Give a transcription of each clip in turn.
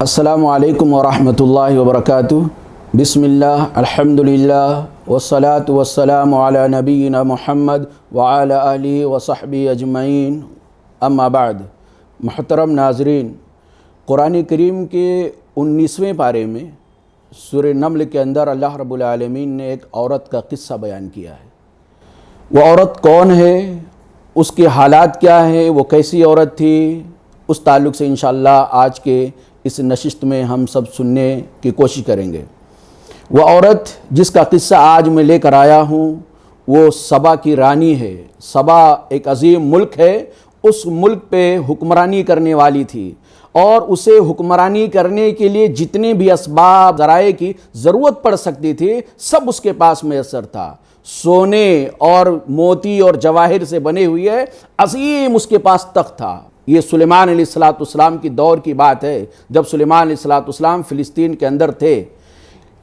السلام علیکم ورحمۃ اللہ وبرکاتہ۔ بسم اللہ الحمدللہ والصلاة والسلام علی نبینا محمد وعلی آلہ وصحبہ اجمعین، اما بعد۔ محترم ناظرین، قرآن کریم کے 19ویں پارے میں سورہ نمل کے اندر اللہ رب العالمین نے ایک عورت کا قصہ بیان کیا ہے۔ وہ عورت کون ہے، اس کے حالات کیا ہیں، وہ کیسی عورت تھی، اس تعلق سے انشاءاللہ آج کے اس نشست میں ہم سب سننے کی کوشش کریں گے۔ وہ عورت جس کا قصہ آج میں لے کر آیا ہوں وہ سبا کی رانی ہے۔ سبا ایک عظیم ملک ہے، اس ملک پہ حکمرانی کرنے والی تھی، اور اسے حکمرانی کرنے کے لیے جتنے بھی اسباب ذرائع کی ضرورت پڑ سکتی تھی سب اس کے پاس میسر تھا۔ سونے اور موتی اور جواہر سے بنے ہوئے عظیم اس کے پاس تخت تھا۔ یہ سلیمان علیہ السلام کی دور کی بات ہے، جب سلیمان علیہ السلام فلسطین کے اندر تھے۔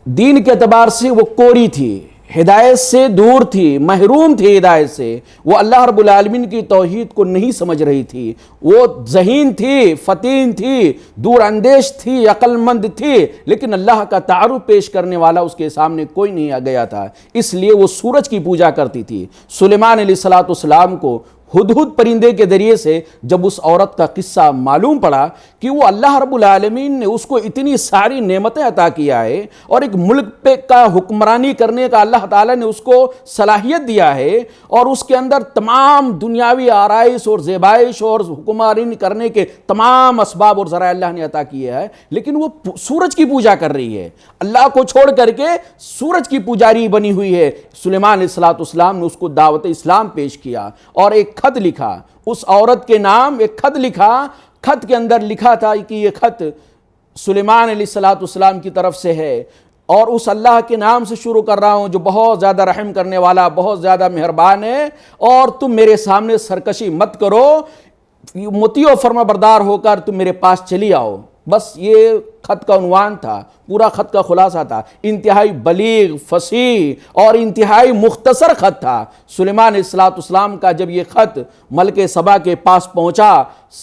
دین کے اعتبار سے وہ کوری تھی، ہدایت سے دور تھی، محروم تھی ہدایت سے۔ وہ اللہ رب العالمین کی توحید کو نہیں سمجھ رہی تھی، وہ ذہین تھی، فطین تھی، دور اندیش تھی، عقل مند تھی، لیکن اللہ کا تعارف پیش کرنے والا اس کے سامنے کوئی نہیں آ گیا تھا، اس لیے وہ سورج کی پوجا کرتی تھی۔ سلیمان علیہ السلام کو ہدہد پرندے کے ذریعے سے جب اس عورت کا قصہ معلوم پڑا کہ وہ اللہ رب العالمین نے اس کو اتنی ساری نعمتیں عطا کیا ہے، اور ایک ملک پہ کا حکمرانی کرنے کا اللہ تعالیٰ نے اس کو صلاحیت دیا ہے، اور اس کے اندر تمام دنیاوی آرائش اور زیبائش اور حکمرانی کرنے کے تمام اسباب اور ذرائع اللہ نے عطا کیے ہیں، لیکن وہ سورج کی پوجا کر رہی ہے، اللہ کو چھوڑ کر کے سورج کی پجاری بنی ہوئی ہے۔ سلیمان علیہ السلام نے اس کو دعوت اسلام پیش کیا اور ایک خط لکھا، اس عورت کے نام ایک خط لکھا۔ خط کے اندر لکھا تھا کہ یہ خط سلیمان علیہ السلام کی طرف سے ہے، اور اس اللہ کے نام سے شروع کر رہا ہوں جو بہت زیادہ رحم کرنے والا، بہت زیادہ مہربان ہے، اور تم میرے سامنے سرکشی مت کرو، مطیع و فرما بردار ہو کر تم میرے پاس چلی آؤ۔ بس یہ خط کا عنوان تھا، پورا خط کا خلاصہ تھا۔ انتہائی بلیغ، فصیح اور انتہائی مختصر خط تھا۔ سلیمان علیہ السلام کا جب یہ خط ملک سبا کے پاس پہنچا،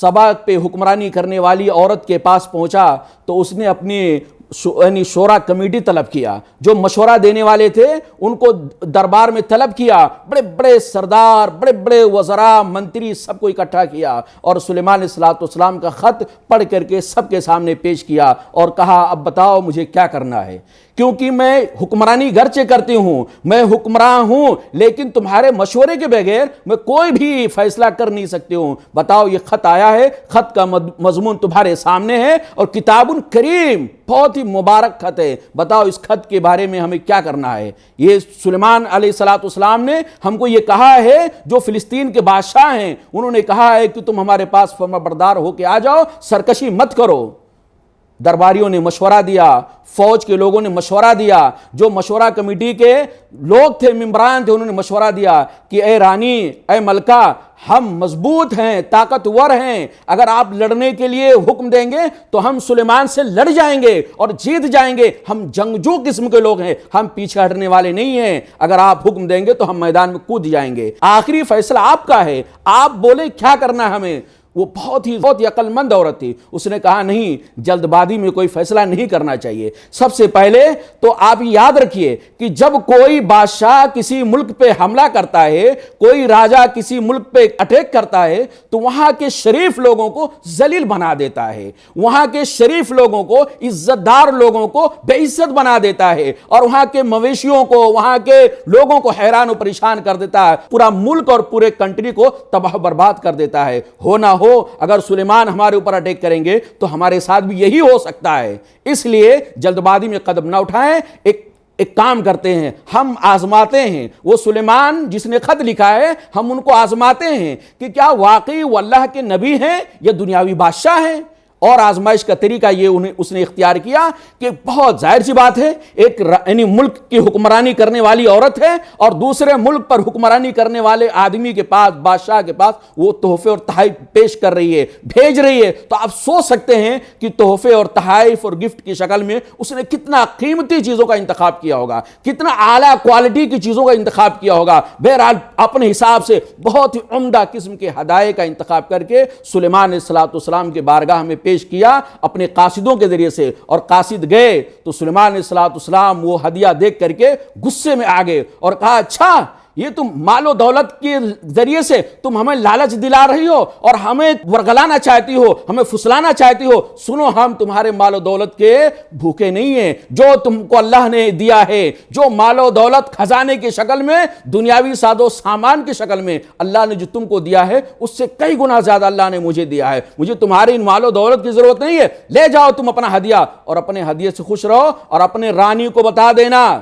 سبا پہ حکمرانی کرنے والی عورت کے پاس پہنچا، تو اس نے اپنی شورا کمیٹی طلب کیا، جو مشورہ دینے والے تھے ان کو دربار میں طلب کیا، بڑے بڑے سردار، بڑے بڑے وزراء، منتری، سب کو اکٹھا کیا، اور سلیمان علیہ السلام کا خط پڑھ کر کے سب کے سامنے پیش کیا اور کہا اب بتاؤ مجھے کیا کرنا ہے، کیونکہ میں حکمرانی گرچہ کرتی ہوں، میں حکمراں ہوں، لیکن تمہارے مشورے کے بغیر میں کوئی بھی فیصلہ کر نہیں سکتی ہوں۔ بتاؤ یہ خط آیا ہے، خط کا مضمون تمہارے سامنے ہے، اور کتاب کریم، بہت ہی مبارک خط ہے، بتاؤ اس خط کے بارے میں ہمیں کیا کرنا ہے۔ یہ سلیمان علیہ السلام نے ہم کو یہ کہا ہے، جو فلسطین کے بادشاہ ہیں انہوں نے کہا ہے کہ تم ہمارے پاس فرما بردار ہو کے آ جاؤ، سرکشی مت کرو۔ درباریوں نے مشورہ دیا، فوج کے لوگوں نے مشورہ دیا، جو مشورہ کمیٹی کے لوگ تھے، ممبران تھے، انہوں نے مشورہ دیا کہ اے رانی، اے ملکہ، ہم مضبوط ہیں، طاقتور ہیں، اگر آپ لڑنے کے لیے حکم دیں گے تو ہم سلیمان سے لڑ جائیں گے اور جیت جائیں گے، ہم جنگجو قسم کے لوگ ہیں، ہم پیچھے ہٹنے والے نہیں ہیں، اگر آپ حکم دیں گے تو ہم میدان میں کود جائیں گے، آخری فیصلہ آپ کا ہے، آپ بولے کیا کرنا ہے ہمیں۔ وہ بہت ہی عقل مند عورت تھی، اس نے کہا نہیں، جلد بازی میں کوئی فیصلہ نہیں کرنا چاہیے۔ سب سے پہلے تو آپ یاد رکھیے کہ جب کوئی بادشاہ کسی ملک پہ حملہ کرتا ہے، کوئی راجہ کسی ملک پہ اٹیک کرتا ہے، تو وہاں کے شریف لوگوں کو ذلیل بنا دیتا ہے، وہاں کے شریف لوگوں کو، عزت دار لوگوں کو بے عزت بنا دیتا ہے، اور وہاں کے مویشیوں کو، وہاں کے لوگوں کو حیران و پریشان کر دیتا ہے، پورا ملک اور پورے کنٹری کو تباہ برباد کر دیتا ہے۔ ہونا ہو اگر سلیمان ہمارے اوپر اٹیک کریں گے تو ہمارے ساتھ بھی یہی ہو سکتا ہے، اس لیے جلد بازی میں قدم نہ اٹھائیں، ایک کام کرتے ہیں، ہم آزماتے ہیں، وہ سلیمان جس نے خط لکھا ہے ہم ان کو آزماتے ہیں کہ کیا واقعی وہ اللہ کے نبی ہیں یا دنیاوی بادشاہ ہیں۔ اور آزمائش کا طریقہ یہ اس نے اختیار کیا کہ بہت ظاہر سی بات ہے، ایک یعنی ملک کی حکمرانی کرنے والی عورت ہے اور دوسرے ملک پر حکمرانی کرنے والے آدمی کے پاس، بادشاہ کے پاس وہ تحفے اور تحائف پیش کر رہی ہے، بھیج رہی ہے، تو آپ سوچ سکتے ہیں کہ تحفے اور تحائف اور گفٹ کی شکل میں اس نے کتنا قیمتی چیزوں کا انتخاب کیا ہوگا، کتنا اعلیٰ کوالٹی کی چیزوں کا انتخاب کیا ہوگا۔ بہرحال اپنے حساب سے بہت ہی عمدہ قسم کے ہدایے کا انتخاب کر کے سلیمان علیہ السلام کے بارگاہ میں پیش کیا اپنے قاصدوں کے ذریعے سے، اور قاصد گئے تو سلیمان علیہ السلام وہ ہدیہ دیکھ کر کے غصے میں آ گئے اور کہا اچھا یہ تم مال و دولت کے ذریعے سے تم ہمیں لالچ دلا رہی ہو اور ہمیں ورگلانا چاہتی ہو، ہمیں پھسلانا چاہتی ہو، سنو ہم تمہارے مال و دولت کے بھوکے نہیں ہیں، جو تم کو اللہ نے دیا ہے، جو مال و دولت خزانے کی شکل میں، دنیاوی ساز و سامان کی شکل میں اللہ نے جو تم کو دیا ہے اس سے کئی گنا زیادہ اللہ نے مجھے دیا ہے، مجھے تمہارے ان مال و دولت کی ضرورت نہیں ہے، لے جاؤ تم اپنا ہدیہ اور اپنے ہدیے سے خوش رہو، اور اپنے رانی کو بتا دینا،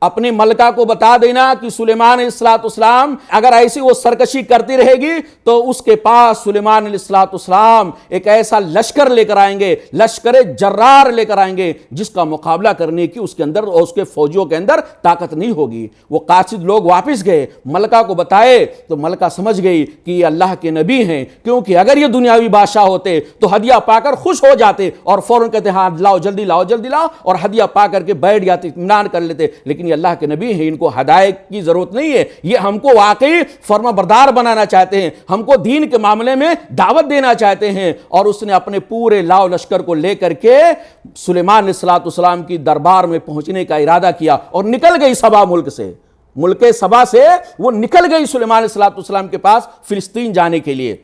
اپنی ملکہ کو بتا دینا کہ سلیمان علیہ السلام اگر ایسی وہ سرکشی کرتی رہے گی تو اس کے پاس سلیمان علیہ السلام ایک ایسا لشکر لے کر آئیں گے، لشکر جرار لے کر آئیں گے جس کا مقابلہ کرنے کی اس کے اندر اور اس کے فوجیوں کے اندر طاقت نہیں ہوگی۔ وہ قاصد لوگ واپس گئے، ملکہ کو بتائے تو ملکہ سمجھ گئی کہ یہ اللہ کے نبی ہیں، کیونکہ اگر یہ دنیاوی بادشاہ ہوتے تو ہدیہ پا کر خوش ہو جاتے اور فوراً کہتے ہاں لاؤ جلدی لاؤ جلدی لاؤ، اور ہدیہ پا کر کے بیٹھ جاتے، اطمینان کر لیتے، لیکن یہ اللہ کے نبی ہیں، ان کو ہدایت کی ضرورت نہیں ہے، یہ ہم کو واقعی فرما بردار بنانا چاہتے ہیں، ہم کو دین کے معاملے میں دعوت دینا چاہتے ہیں۔ اور اس نے اپنے پورے لاؤ لشکر کو لے کر کے سلیمان علیہ السلام کی دربار میں پہنچنے کا ارادہ کیا اور نکل گئی سبا ملک سے، ملک سبا سے وہ نکل گئی سلیمان علیہ السلام کے پاس فلسطین جانے کے لیے۔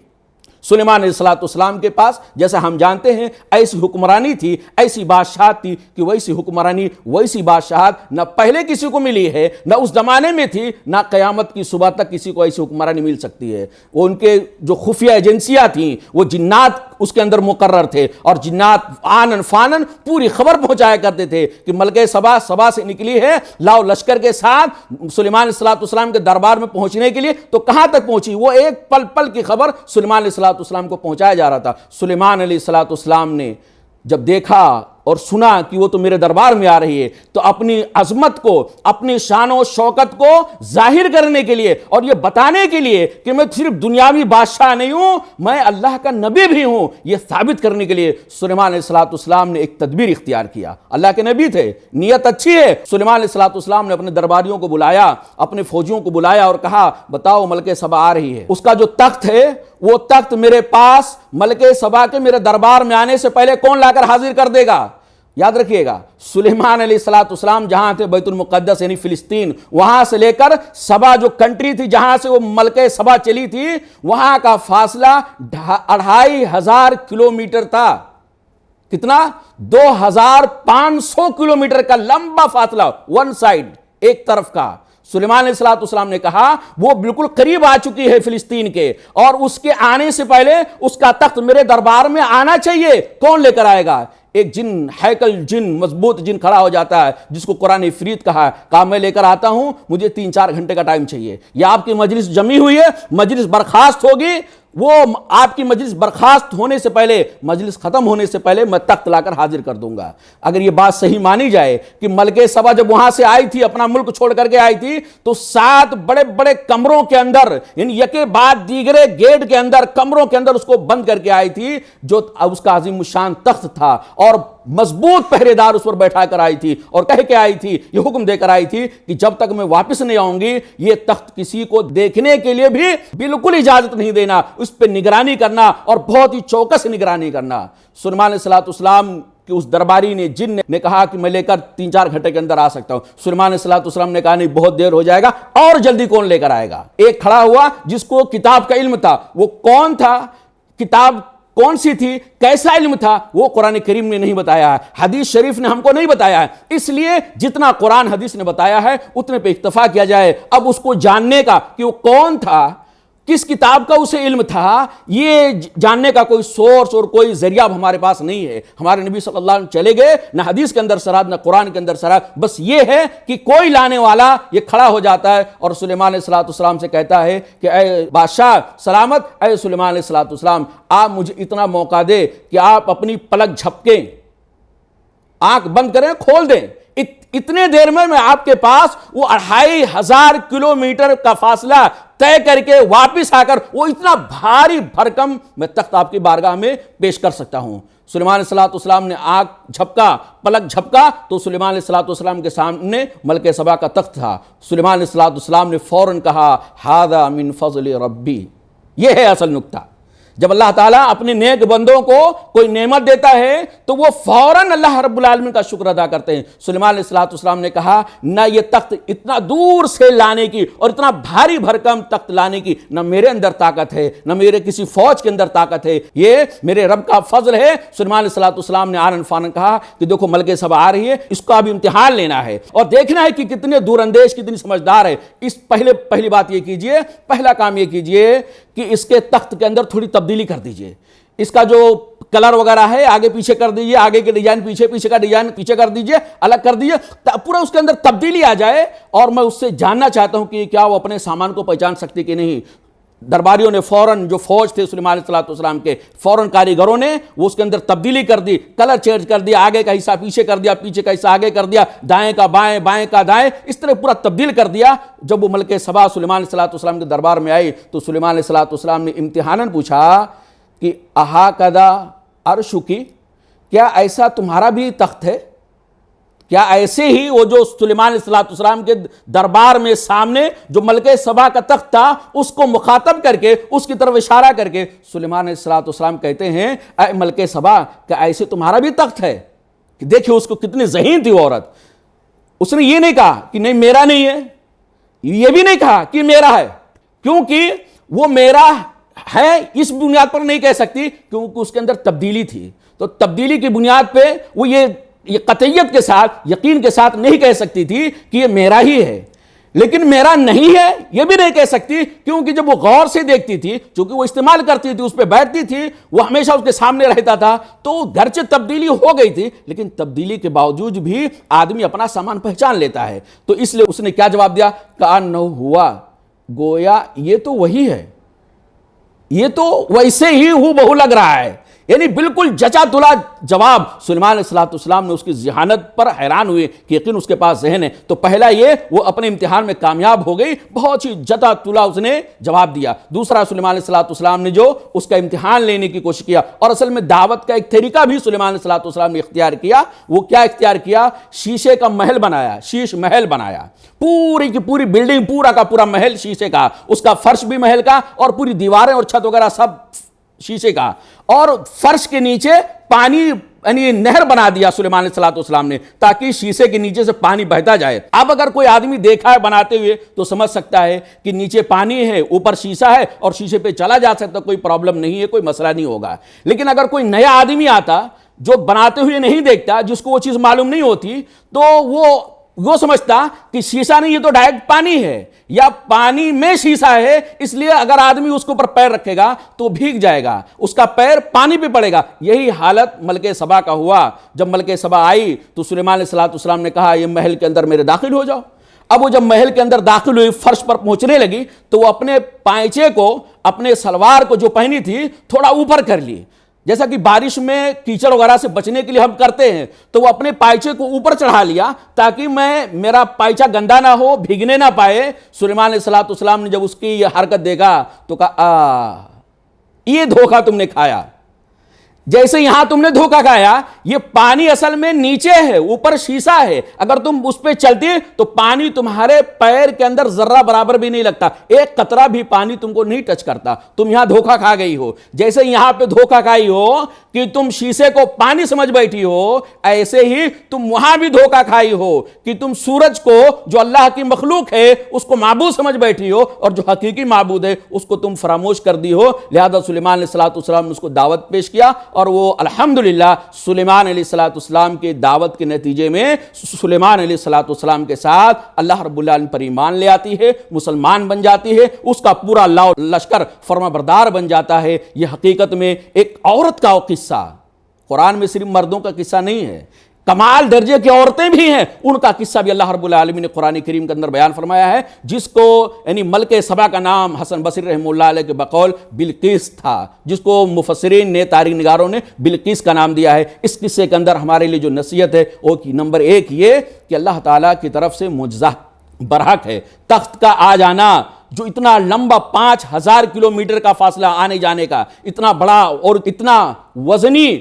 سلیمان علیہ السلام کے پاس جیسا ہم جانتے ہیں ایسی حکمرانی تھی، ایسی بادشاہت تھی کہ ویسی حکمرانی ویسی بادشاہت نہ پہلے کسی کو ملی ہے، نہ اس زمانے میں تھی، نہ قیامت کی صبح تک کسی کو ایسی حکمرانی مل سکتی ہے۔ وہ ان کے جو خفیہ ایجنسیاں تھیں وہ جنات اس کے اندر مقرر تھے، اور جنات آنن فانن پوری خبر پہنچایا کرتے تھے کہ ملکہ سبا سے نکلی ہے لاؤ لشکر کے ساتھ سلیمان علیہ السلام کے دربار میں پہنچنے کے لیے، تو کہاں تک پہنچی؟ وہ ایک پل پل کی خبر سلیمان علیہ السلام کو پہنچایا جا رہا تھا۔ سلیمان علیہ السلام نے جب دیکھا اور سنا کہ وہ تو میرے دربار میں آ رہی ہے تو اپنی عظمت کو، اپنی شان و شوکت کو ظاہر کرنے کے لیے اور یہ بتانے کے لیے کہ میں صرف دنیاوی بادشاہ نہیں ہوں، میں اللہ کا نبی بھی ہوں، یہ ثابت کرنے کے لیے سلیمان علیہ السلام نے ایک تدبیر اختیار کیا۔ اللہ کے نبی تھے، نیت اچھی ہے۔ سلیمان علیہ السلام نے اپنے درباریوں کو بلایا، اپنے فوجیوں کو بلایا اور کہا بتاؤ ملکہ سبا آ رہی ہے، اس کا جو تخت ہے وہ تخت میرے پاس ملکہ سبا کے میرے دربار میں آنے سے پہلے کون لا کر حاضر کر دے گا؟ یاد رکھیے گا سلیمان علیہ السلام جہاں تھے بیت المقدس یعنی فلسطین، وہاں سے لے کر سبا جو کنٹری تھی جہاں سے وہ ملکہ سبا چلی تھی، وہاں کا فاصلہ 2500 کلومیٹر تھا۔ کتنا؟ 2500 کلومیٹر کا لمبا فاصلہ، ون سائڈ، ایک طرف کا۔ سلیمان علیہ السلام نے کہا وہ بالکل قریب آ چکی ہے فلسطین کے، اور اس کے آنے سے پہلے اس کا تخت میرے دربار میں آنا چاہیے۔ کون لے کر آئے گا؟ ایک جن، ہیکل جن، مضبوط جن کھڑا ہو جاتا ہے جس کو قرآن عفریت کہا ہے، کہا میں لے کر آتا ہوں، مجھے 3-4 گھنٹے کا ٹائم چاہیے۔ یا آپ کی مجلس جمی ہوئی ہے، مجلس برخاست ہوگی، وہ آپ کی مجلس برخاست ہونے سے پہلے، مجلس ختم ہونے سے پہلے میں تخت لا کر حاضر کر دوں گا۔ اگر یہ بات صحیح مانی جائے کہ ملکہ سبا جب وہاں سے آئی تھی، اپنا ملک چھوڑ کر کے آئی تھی، تو 7 بڑے بڑے کمروں کے اندر، یعنی یکے بعد دیگرے گیٹ کے اندر، کمروں کے اندر اس کو بند کر کے آئی تھی، جو اس کا عظیم الشان تخت تھا، اور مضبوط پہرے دار اس پر بیٹھا کر آئی تھی، اور کہہ کے آئی تھی، یہ حکم دے کر آئی تھی کہ جب تک میں واپس نہیں آؤں گی یہ تخت کسی کو دیکھنے کے لیے بھی بالکل اجازت نہیں دینا، اس پہ نگرانی کرنا اور بہت ہی چوکس نگرانی کرنا۔ سلیمان علیہ السلام کہ اس درباری نے، جن نے کہا کہ میں لے کر 3-4 گھنٹے کے اندر آ سکتا ہوں۔ سلیمان علیہ السلام نے کہا نہیں، بہت دیر ہو جائے گا، اور جلدی کون لے کر آئے گا؟ ایک کھڑا ہوا جس کو کتاب کا علم تھا۔ وہ کون تھا؟ کتاب کون سی تھی؟ کیسا علم تھا؟ وہ قرآن کریم نے نہیں بتایا ہے، حدیث شریف نے ہم کو نہیں بتایا ہے، اس لیے جتنا قرآن حدیث نے بتایا ہے اتنے پہ اکتفا کیا جائے۔ اب اس کو جاننے کا کہ وہ کون تھا، کس کتاب کا اسے علم تھا، یہ جاننے کا کوئی سورس اور کوئی ذریعہ ہمارے پاس نہیں ہے۔ ہمارے نبی صلی اللہ علیہ وسلم چلے گئے، نہ حدیث کے اندر سراد نہ قرآن کے اندر سراد، بس یہ ہے کہ کوئی لانے والا یہ کھڑا ہو جاتا ہے اور سلیمان علیہ السلام سے کہتا ہے کہ اے بادشاہ سلامت، اے سلیمان علیہ السلام، آپ مجھے اتنا موقع دے کہ آپ اپنی پلک جھپکیں، آنکھ بند کریں، کھول دیں، اتنے دیر میں آپ کے پاس وہ 2500 کلومیٹر کا فاصلہ طے کر کے واپس آ کر وہ اتنا بھاری بھرکم میں تخت آپ کی بارگاہ میں پیش کر سکتا ہوں۔ سلیمان علیہ السلام نے آنکھ جھپکا، پلک جھپکا تو سلیمان علیہ السلام کے سامنے ملکہ سبا کا تخت تھا۔ سلیمان علیہ السلام نے فوراً کہا ہذا من فضل ربی، یہ ہے اصل نکتہ، جب اللہ تعالیٰ اپنے نیک بندوں کو کوئی نعمت دیتا ہے تو وہ فوراً اللہ رب العالمین کا شکر ادا کرتے ہیں۔ سلیمان علیہ السلام نے کہا نہ یہ تخت اتنا دور سے لانے کی اور اتنا بھاری بھرکم تخت لانے کی نہ میرے اندر طاقت ہے نہ میرے کسی فوج کے اندر طاقت ہے، یہ میرے رب کا فضل ہے۔ سلیمان علیہ السلام نے آنن فانن کہا کہ دیکھو ملکہ سبا آ رہی ہے، اس کا بھی امتحان لینا ہے اور دیکھنا ہے کہ کتنے دور اندیش کتنی سمجھدار ہے۔ اس پہلی بات یہ کیجئے، پہلا کام یہ کیجئے کہ اس کے تخت کے اندر تھوڑی تبدیلی کر دیجئے، اس کا جو کلر وغیرہ ہے آگے پیچھے کر دیجئے، آگے کے ڈیزائن پیچھے، پیچھے کا ڈیزائن پیچھے کر دیجئے، الگ کر دیجئے، پورا اس کے اندر تبدیلی آ جائے۔ اور میں اس سے جاننا چاہتا ہوں کہ کیا وہ اپنے سامان کو پہچان سکتی کہ نہیں۔ درباریوں نے فوراً، جو فوج تھے سلیمان علیہ السلام کے، فوراً کاریگروں نے وہ اس کے اندر تبدیلی کر دی، کلر چینج کر دیا، آگے کا حصہ پیچھے کر دیا، پیچھے کا حصہ آگے کر دیا، دائیں کا بائیں، بائیں کا دائیں، اس طرح پورا تبدیل کر دیا۔ جب وہ ملکہ سبا سلیمان علیہ السلام کے دربار میں آئی تو سلیمان علیہ السلام نے امتحاناً پوچھا کہ اہاکذا عرشکی، کیا ایسا تمہارا بھی تخت ہے؟ کیا ایسے ہی وہ جو سلیمان علیہ السلام کے دربار میں سامنے جو ملکہ سبا کا تخت تھا اس کو مخاطب کر کے اس کی طرف اشارہ کر کے سلیمان علیہ السلام کہتے ہیں اے ملکہ سبا، کیا ایسے تمہارا بھی تخت ہے؟ کہ دیکھیں اس کو کتنی ذہین تھی وہ عورت۔ اس نے یہ نہیں کہا کہ نہیں میرا نہیں ہے، یہ بھی نہیں کہا کہ میرا ہے، کیونکہ وہ میرا ہے اس بنیاد پر نہیں کہہ سکتی کیونکہ اس کے اندر تبدیلی تھی۔ تو تبدیلی کی بنیاد پہ وہ یہ قطعیت کے ساتھ، یقین کے ساتھ نہیں کہہ سکتی تھی کہ یہ میرا ہی ہے، لیکن میرا نہیں ہے یہ بھی نہیں کہہ سکتی کیونکہ جب وہ غور سے دیکھتی تھی، چونکہ وہ استعمال کرتی تھی، اس پہ بیٹھتی تھی، وہ ہمیشہ اس کے سامنے رہتا تھا، تو گرچہ تبدیلی ہو گئی تھی لیکن تبدیلی کے باوجود بھی آدمی اپنا سامان پہچان لیتا ہے۔ تو اس لیے اس نے کیا جواب دیا؟ کأنہ ہوا، گویا یہ تو وہی ہے، یہ تو ویسے ہی ہو بہو لگ رہا ہے، یعنی بالکل جچا تلا جواب۔ سلیمان علیہ السلام نے اس کی ذہانت پر حیران ہوئے کہ یقین اس کے پاس ذہن ہے۔ تو پہلا یہ وہ اپنے امتحان میں کامیاب ہو گئی، بہت ہی جچا تلا اس نے جواب دیا۔ دوسرا سلیمان علیہ السلام نے جو اس کا امتحان لینے کی کوشش کیا، اور اصل میں دعوت کا ایک طریقہ بھی سلیمان علیہ السلام نے اختیار کیا۔ وہ کیا اختیار کیا؟ شیشے کا محل بنایا، شیش محل بنایا، پوری کی پوری بلڈنگ، پورا کا پورا محل شیشے کا، اس کا فرش بھی محل کا اور پوری دیواریں اور چھت وغیرہ سب شیشے کا، اور فرش کے نیچے پانی یعنی نہر بنا دیا سلیمان علیہ السلام نے تاکہ شیشے کے نیچے سے پانی بہتا جائے۔ اب اگر کوئی آدمی دیکھا ہے بناتے ہوئے تو سمجھ سکتا ہے کہ نیچے پانی ہے، اوپر شیشہ ہے اور شیشے پہ چلا جا سکتا، کوئی پرابلم نہیں ہے، کوئی مسئلہ نہیں ہوگا۔ لیکن اگر کوئی نیا آدمی آتا جو بناتے ہوئے نہیں دیکھتا، جس کو وہ چیز معلوم نہیں ہوتی، تو وہ سمجھتا کہ شیشہ نہیں، یہ تو ڈائریکٹ پانی ہے یا پانی میں شیشہ ہے، اس لیے اگر آدمی اس کے اوپر پیر رکھے گا تو بھیگ جائے گا، اس کا پیر پانی پہ پڑے گا۔ یہی حالت ملکہ سبا کا ہوا۔ جب ملکہ سبا آئی تو سلیمان علیہ السلام نے کہا یہ محل کے اندر میرے داخل ہو جاؤ۔ اب وہ جب محل کے اندر داخل ہوئی، فرش پر پہنچنے لگی تو وہ اپنے پائچے کو، اپنے سلوار کو جو پہنی تھی تھوڑا اوپر کر لی، جیسا کہ بارش میں کیچڑ وغیرہ سے بچنے کے لیے ہم کرتے ہیں، تو وہ اپنے پائچے کو اوپر چڑھا لیا تاکہ میرا پائچہ گندا نہ ہو، بھیگنے نہ پائے۔ سلیمان علیہ السلام نے جب اس کی یہ حرکت دیکھا تو کہا یہ دھوکہ تم نے کھایا، جیسے یہاں تم نے دھوکہ کھایا، یہ پانی اصل میں نیچے ہے، اوپر شیشہ ہے، اگر تم اس پہ چلتی تو پانی تمہارے پیر کے اندر ذرہ برابر بھی نہیں لگتا، ایک قطرہ بھی پانی تم کو نہیں ٹچ کرتا، تم یہاں دھوکہ کھا گئی ہو۔ جیسے یہاں پہ دھوکہ کھائی ہو کہ تم شیشے کو پانی سمجھ بیٹھی ہو، ایسے ہی تم وہاں بھی دھوکہ کھائی ہو کہ تم سورج کو جو اللہ کی مخلوق ہے اس کو معبود سمجھ بیٹھی ہو، اور جو حقیقی معبود ہے اس کو تم فراموش کر دی ہو۔ لہذا سلیمان علیہ السلام نے اس کو دعوت پیش کیا، اور وہ الحمدللہ سلیمان علیہ السلام کے دعوت کے نتیجے میں سلیمان علیہ السلام کے ساتھ اللہ رب العالمین پر ایمان لے آتی ہے، مسلمان بن جاتی ہے، اس کا پورا لشکر فرما بردار بن جاتا ہے۔ یہ حقیقت میں ایک عورت کا قصہ، قرآن میں صرف مردوں کا قصہ نہیں ہے، کمال درجے کی عورتیں بھی ہیں، ان کا قصہ بھی اللہ رب العالمین نے قرآن کریم کے اندر بیان فرمایا ہے، جس کو یعنی ملکہ سبا کا نام حسن بصری رحمہ اللہ علیہ کے بقول بلقیس تھا، جس کو مفسرین نے، تاریخ نگاروں نے بلقیس کا نام دیا ہے۔ اس قصے کے اندر ہمارے لیے جو نصیحت ہے وہ نمبر 1 یہ کہ اللہ تعالیٰ کی طرف سے معجزہ برحق ہے۔ تخت کا آ جانا، جو اتنا لمبا 5000 کلومیٹر کا فاصلہ آنے جانے کا، اتنا بڑا اور اتنا وزنی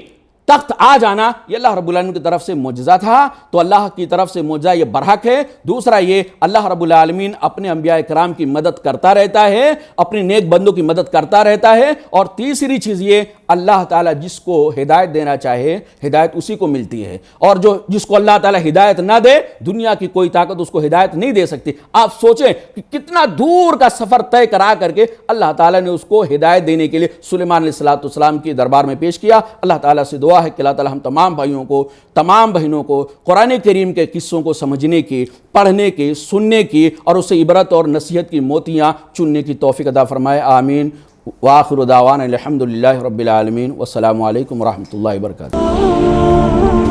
تخت آ جانا یہ اللہ رب العالمین کی طرف سے معجزہ تھا، تو اللہ کی طرف سے معجزہ یہ برحق ہے۔ دوسرا یہ اللہ رب العالمین اپنے انبیاء کرام کی مدد کرتا رہتا ہے، اپنے نیک بندوں کی مدد کرتا رہتا ہے۔ اور تیسری چیز یہ اللہ تعالیٰ جس کو ہدایت دینا چاہے ہدایت اسی کو ملتی ہے، اور جس کو اللہ تعالیٰ ہدایت نہ دے دنیا کی کوئی طاقت اس کو ہدایت نہیں دے سکتی۔ آپ سوچیں کہ کتنا دور کا سفر طے کرا کر کے اللہ تعالیٰ نے اس کو ہدایت دینے کے لیے سلیمان علیہ السلام کی دربار میں پیش کیا۔ اللہ تعالیٰ سے دعا ہے کہ اللہ تعالیٰ ہم تمام بھائیوں کو، تمام بہنوں کو قرآن کریم کے قصوں کو سمجھنے کی، پڑھنے کی، سننے کی اور اس سے عبرت اور نصیحت کی موتیاں چننے کی توفیق عطا فرمائے، آمین۔ وآخر دعوانا الحمدللہ رب العالمین، والسلام علیکم ورحمۃ اللہ وبرکاتہ۔